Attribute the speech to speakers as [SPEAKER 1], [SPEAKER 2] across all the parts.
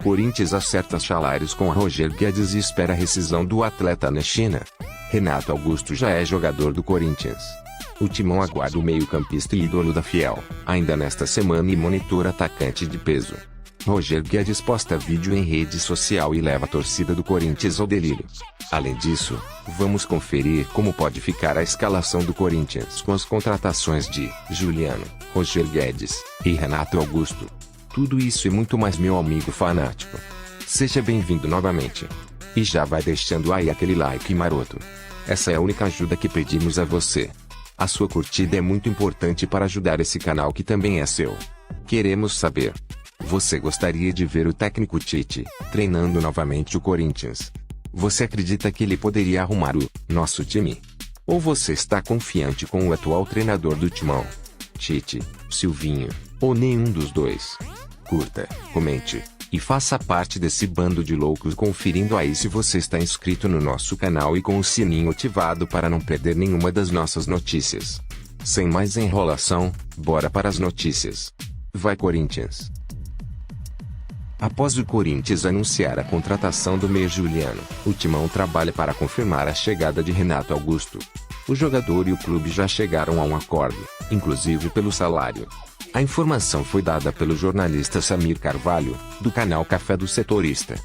[SPEAKER 1] Corinthians acerta salários com Roger Guedes e espera a rescisão do atleta na China. Renato Augusto já é jogador do Corinthians. O Timão aguarda o meio-campista e ídolo da Fiel, ainda nesta semana, e monitora atacante de peso. Roger Guedes posta vídeo em rede social e leva a torcida do Corinthians ao delírio. Além disso, vamos conferir como pode ficar a escalação do Corinthians com as contratações de Juliano, Roger Guedes e Renato Augusto. Tudo isso e muito mais, meu amigo fanático. Seja bem-vindo novamente. E já vai deixando aí aquele like maroto. Essa é a única ajuda que pedimos a você. A sua curtida é muito importante para ajudar esse canal, que também é seu. Queremos saber: você gostaria de ver o técnico Tite treinando novamente o Corinthians? Você acredita que ele poderia arrumar o nosso time? Ou você está confiante com o atual treinador do Timão, Tite, Silvinho, ou nenhum dos dois? Curta, comente e faça parte desse bando de loucos, conferindo aí se você está inscrito no nosso canal e com o sininho ativado para não perder nenhuma das nossas notícias. Sem mais enrolação, bora para as notícias. Vai Corinthians! Após o Corinthians anunciar a contratação do meia Juliano, o Timão trabalha para confirmar a chegada de Renato Augusto. O jogador e o clube já chegaram a um acordo, inclusive pelo salário. A informação foi dada pelo jornalista Samir Carvalho, do canal Café do Setorista.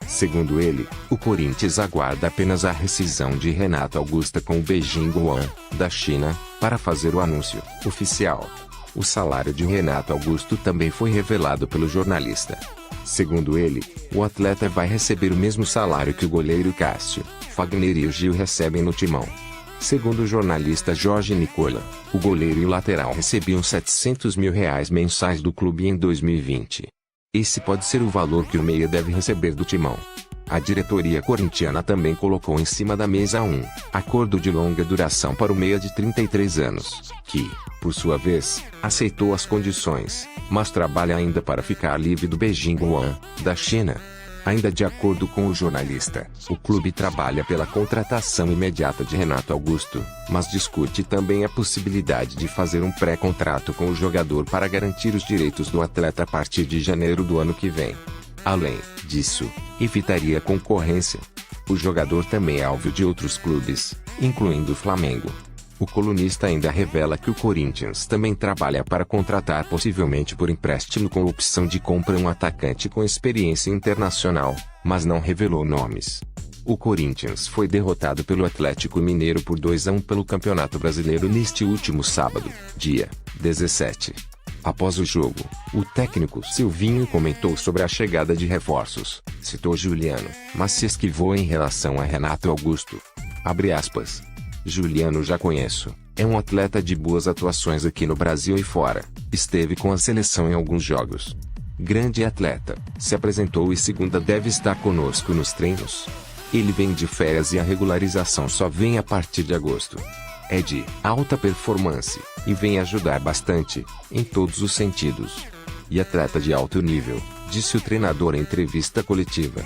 [SPEAKER 1] Segundo ele, o Corinthians aguarda apenas a rescisão de Renato Augusto com o Beijing Guoan, da China, para fazer o anúncio oficial. O salário de Renato Augusto também foi revelado pelo jornalista. Segundo ele, o atleta vai receber o mesmo salário que o goleiro Cássio, Fagner e o Gil recebem no Timão. Segundo o jornalista Jorge Nicola, o goleiro e o lateral recebiam R$700 mil mensais do clube em 2020. Esse pode ser o valor que o meia deve receber do Timão. A diretoria corintiana também colocou em cima da mesa um acordo de longa duração para o meia de 33 anos, que, por sua vez, aceitou as condições, mas trabalha ainda para ficar livre do Beijing Guoan, da China. Ainda de acordo com o jornalista, o clube trabalha pela contratação imediata de Renato Augusto, mas discute também a possibilidade de fazer um pré-contrato com o jogador para garantir os direitos do atleta a partir de janeiro do ano que vem. Além disso, evitaria concorrência. O jogador também é alvo de outros clubes, incluindo o Flamengo. O colunista ainda revela que o Corinthians também trabalha para contratar, possivelmente por empréstimo com opção de compra, um atacante com experiência internacional, mas não revelou nomes. O Corinthians foi derrotado pelo Atlético Mineiro por 2-1 pelo Campeonato Brasileiro neste último sábado, dia 17. Após o jogo, o técnico Silvinho comentou sobre a chegada de reforços, citou Juliano, mas se esquivou em relação a Renato Augusto. Abre aspas. Juliano já conheço, é um atleta de boas atuações aqui no Brasil e fora, esteve com a seleção em alguns jogos. Grande atleta, se apresentou e segunda deve estar conosco nos treinos. Ele vem de férias e a regularização só vem a partir de agosto. É de alta performance, e vem ajudar bastante, em todos os sentidos. E atleta de alto nível, disse o treinador em entrevista coletiva.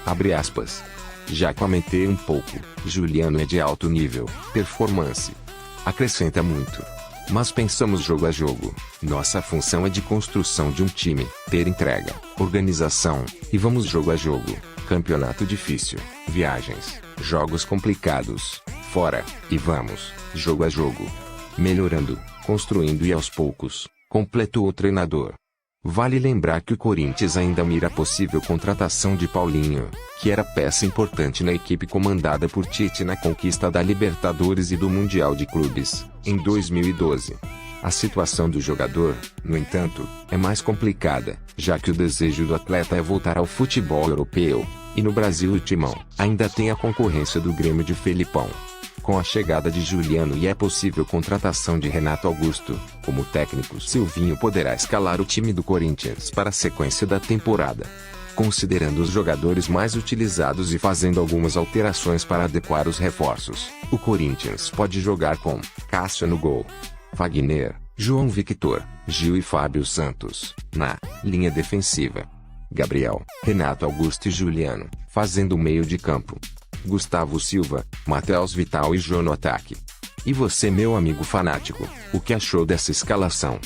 [SPEAKER 1] Abre aspas. Já comentei um pouco, Juliano é de alto nível, performance. Acrescenta muito. Mas pensamos jogo a jogo, nossa função é de construção de um time, ter entrega, organização, e vamos jogo a jogo, campeonato difícil, viagens, jogos complicados, fora, e vamos, jogo a jogo. Melhorando, construindo e aos poucos, completou o treinador. Vale lembrar que o Corinthians ainda mira a possível contratação de Paulinho, que era peça importante na equipe comandada por Tite na conquista da Libertadores e do Mundial de Clubes, em 2012. A situação do jogador, no entanto, é mais complicada, já que o desejo do atleta é voltar ao futebol europeu, e no Brasil o Timão ainda tem a concorrência do Grêmio de Felipão. Com a chegada de Juliano e a possível contratação de Renato Augusto, como técnico, Silvinho poderá escalar o time do Corinthians para a sequência da temporada. Considerando os jogadores mais utilizados e fazendo algumas alterações para adequar os reforços, o Corinthians pode jogar com Cássio no gol, Fagner, João Victor, Gil e Fábio Santos na linha defensiva, Gabriel, Renato Augusto e Juliano fazendo o meio de campo, Gustavo Silva, Matheus Vital e Jô no ataque. E você, meu amigo fanático, o que achou dessa escalação?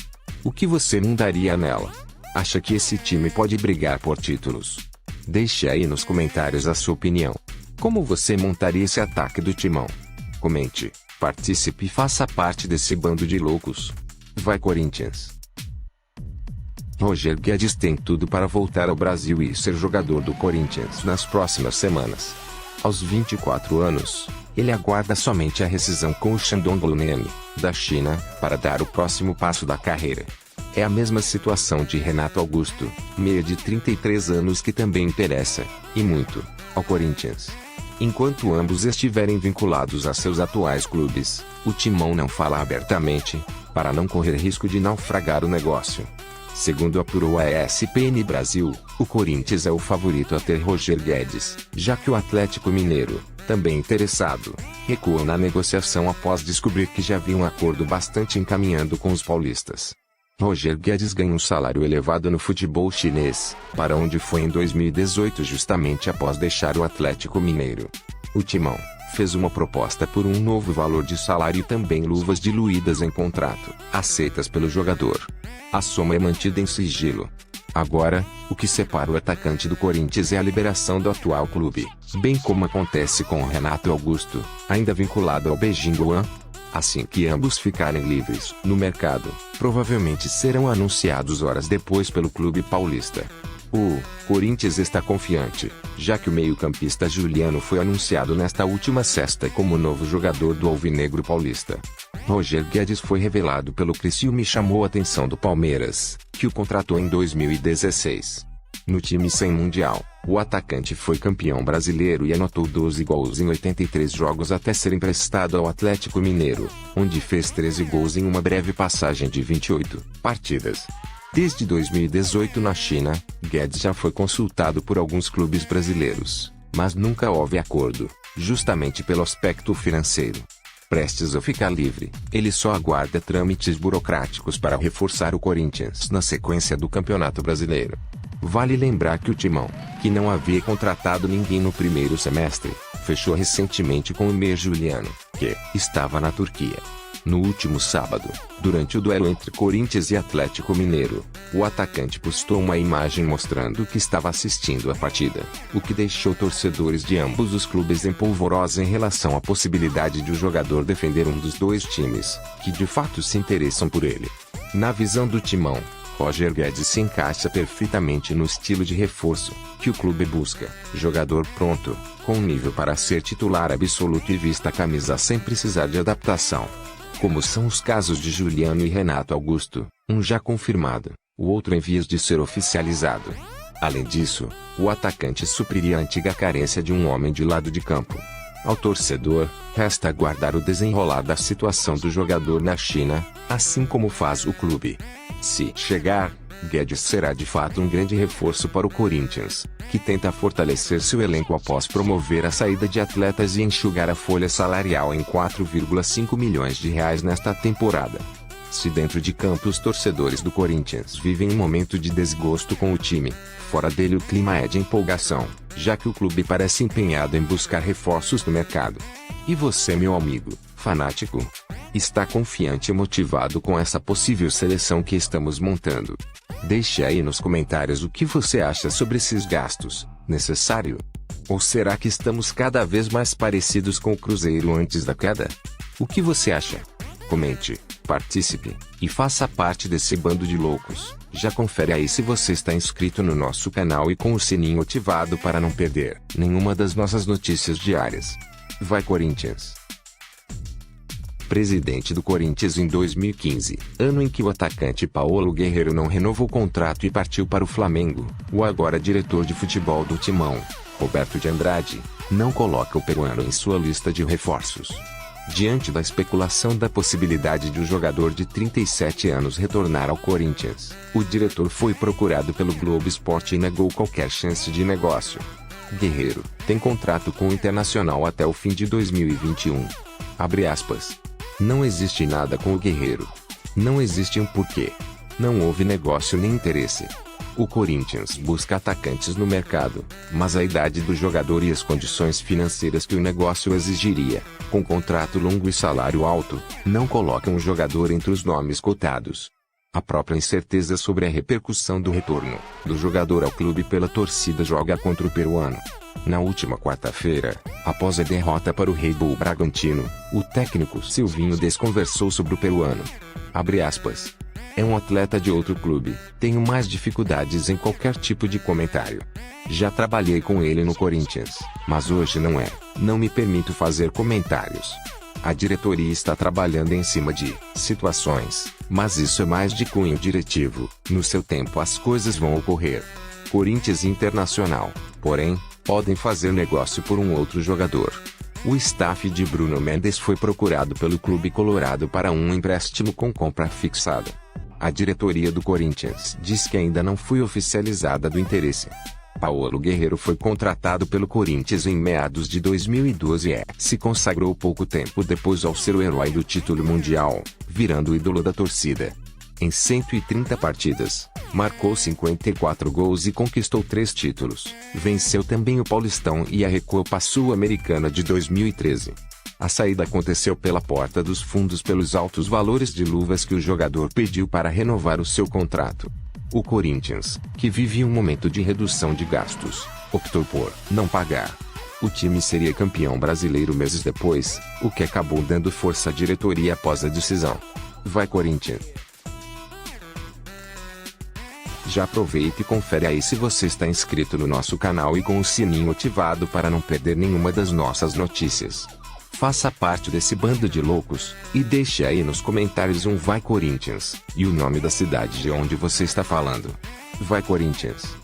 [SPEAKER 1] O que você mudaria nela? Acha que esse time pode brigar por títulos? Deixe aí nos comentários a sua opinião. Como você montaria esse ataque do Timão? Comente, participe e faça parte desse bando de loucos. Vai Corinthians! Roger Guedes tem tudo para voltar ao Brasil e ser jogador do Corinthians nas próximas semanas. Aos 24 anos, ele aguarda somente a rescisão com o Shandong Luneng, da China, para dar o próximo passo da carreira. É a mesma situação de Renato Augusto, meia de 33 anos que também interessa, e muito, ao Corinthians. Enquanto ambos estiverem vinculados a seus atuais clubes, o Timão não fala abertamente, para não correr risco de naufragar o negócio. Segundo apurou a ESPN Brasil, o Corinthians é o favorito a ter Roger Guedes, já que o Atlético Mineiro, também interessado, recuou na negociação após descobrir que já havia um acordo bastante encaminhando com os paulistas. Roger Guedes ganha um salário elevado no futebol chinês, para onde foi em 2018 justamente após deixar o Atlético Mineiro. O Timão fez uma proposta por um novo valor de salário e também luvas diluídas em contrato, aceitas pelo jogador. A soma é mantida em sigilo. Agora, o que separa o atacante do Corinthians é a liberação do atual clube, bem como acontece com o Renato Augusto, ainda vinculado ao Beijing Guoan. Assim que ambos ficarem livres no mercado, provavelmente serão anunciados horas depois pelo clube paulista. O Corinthians está confiante, já que o meio-campista Juliano foi anunciado nesta última sexta como novo jogador do Alvinegro Paulista. Roger Guedes foi revelado pelo Criciúma e chamou a atenção do Palmeiras, que o contratou em 2016. No time sem mundial, o atacante foi campeão brasileiro e anotou 12 gols em 83 jogos até ser emprestado ao Atlético Mineiro, onde fez 13 gols em uma breve passagem de 28 partidas. Desde 2018 na China, Guedes já foi consultado por alguns clubes brasileiros, mas nunca houve acordo, justamente pelo aspecto financeiro. Prestes a ficar livre, ele só aguarda trâmites burocráticos para reforçar o Corinthians na sequência do Campeonato Brasileiro. Vale lembrar que o Timão, que não havia contratado ninguém no primeiro semestre, fechou recentemente com o meia Juliano, que estava na Turquia. No último sábado, durante o duelo entre Corinthians e Atlético Mineiro, o atacante postou uma imagem mostrando que estava assistindo a partida, o que deixou torcedores de ambos os clubes em polvorosa em relação à possibilidade de o jogador defender um dos dois times, que de fato se interessam por ele. Na visão do Timão, Roger Guedes se encaixa perfeitamente no estilo de reforço que o clube busca, jogador pronto, com nível para ser titular absoluto e vista a camisa sem precisar de adaptação. Como são os casos de Juliano e Renato Augusto, um já confirmado, o outro em vias de ser oficializado. Além disso, o atacante supriria a antiga carência de um homem de lado de campo. Ao torcedor, resta aguardar o desenrolar da situação do jogador na China, assim como faz o clube. Se chegar, Guedes será de fato um grande reforço para o Corinthians, que tenta fortalecer seu elenco após promover a saída de atletas e enxugar a folha salarial em 4,5 milhões de reais nesta temporada. Se dentro de campo os torcedores do Corinthians vivem um momento de desgosto com o time, fora dele o clima é de empolgação, já que o clube parece empenhado em buscar reforços no mercado. E você, meu amigo, fanático? Está confiante e motivado com essa possível seleção que estamos montando? Deixe aí nos comentários o que você acha sobre esses gastos. Necessário? Ou será que estamos cada vez mais parecidos com o Cruzeiro antes da queda? O que você acha? Comente, participe, e faça parte desse bando de loucos. Já confere aí se você está inscrito no nosso canal e com o sininho ativado para não perder nenhuma das nossas notícias diárias. Vai Corinthians! Presidente do Corinthians em 2015, ano em que o atacante Paulo Guerreiro não renovou o contrato e partiu para o Flamengo, o agora diretor de futebol do Timão, Roberto de Andrade, não coloca o peruano em sua lista de reforços. Diante da especulação da possibilidade de o jogador de 37 anos retornar ao Corinthians, o diretor foi procurado pelo Globo Esporte e negou qualquer chance de negócio. Guerreiro tem contrato com o Internacional até o fim de 2021. Abre aspas. Não existe nada com o Guerreiro. Não existe um porquê. Não houve negócio nem interesse. O Corinthians busca atacantes no mercado, mas a idade do jogador e as condições financeiras que o negócio exigiria, com contrato longo e salário alto, não colocam o jogador entre os nomes cotados. A própria incerteza sobre a repercussão do retorno do jogador ao clube pela torcida joga contra o peruano. Na última quarta-feira, após a derrota para o Red Bull Bragantino, o técnico Silvinho desconversou sobre o peruano. Abre aspas. É um atleta de outro clube, tenho mais dificuldades em qualquer tipo de comentário. Já trabalhei com ele no Corinthians, mas hoje não é, não me permito fazer comentários. A diretoria está trabalhando em cima de situações, mas isso é mais de cunho diretivo, no seu tempo as coisas vão ocorrer. Corinthians e Internacional, porém, podem fazer negócio por um outro jogador. O staff de Bruno Mendes foi procurado pelo clube colorado para um empréstimo com compra fixada. A diretoria do Corinthians diz que ainda não foi oficializada do interesse. Paulo Guerreiro foi contratado pelo Corinthians em meados de 2012 e se consagrou pouco tempo depois ao ser o herói do título mundial, virando o ídolo da torcida. Em 130 partidas, marcou 54 gols e conquistou 3 títulos. Venceu também o Paulistão e a Recopa Sul-Americana de 2013. A saída aconteceu pela porta dos fundos pelos altos valores de luvas que o jogador pediu para renovar o seu contrato. O Corinthians, que vivia um momento de redução de gastos, optou por não pagar. O time seria campeão brasileiro meses depois, o que acabou dando força à diretoria após a decisão. Vai Corinthians! Já aproveita e confere aí se você está inscrito no nosso canal e com o sininho ativado para não perder nenhuma das nossas notícias. Faça parte desse bando de loucos, e deixe aí nos comentários um Vai Corinthians, e o nome da cidade de onde você está falando. Vai Corinthians!